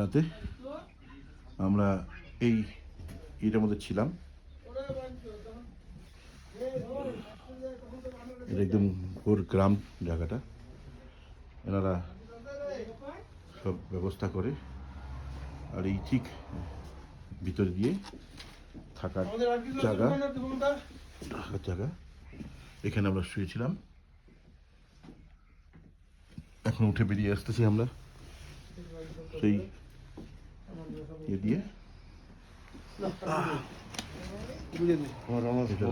রাতে আমরা এই এটার মধ্যে ছিলাম। এটা একদম পুর গ্রাম জায়গাটা, এনারা সব ব্যবস্থা করে। আর এই ঠিক ভিতরে দিয়ে থাকার জায়গা, এখানে আমরা শুয়েছিলাম। এখন উঠে বেরিয়ে আসতেছি আমরা সেই দিয়ে।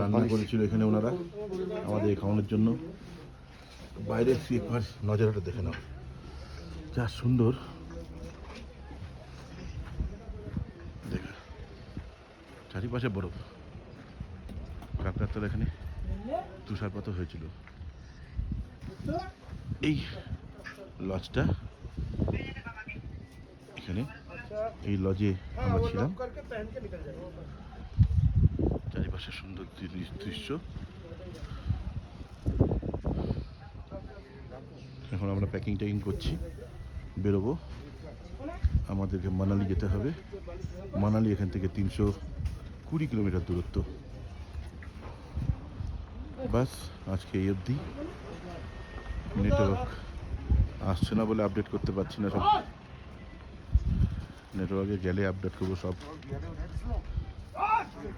রান্না করেছিল এখানে ওনারা আমাদের খাওয়ানোর জন্য। বাইরে নজারাটা দেখে নাও, যা সুন্দর দেখা, চারিপাশে বরফ। কাল রাত্রে এখানে তুষারপাত হয়েছিল। এই লজটা, এখানে এই লজে আমরা ছিলাম। চারিপাশে সুন্দর দৃশ্য। এখন আমরা প্যাকিং করছি, বেরোবো। আমাদেরকে মানালি যেতে হবে। মানালি এখান থেকে 320 কিলোমিটার দূরত্ব। বাস আজকে এই অবধি। নেটওয়ার্ক আসছে না বলে আপডেট করতে পারছি না সব। নেটওয়ার্কে গেলে আপডেট করবো সব।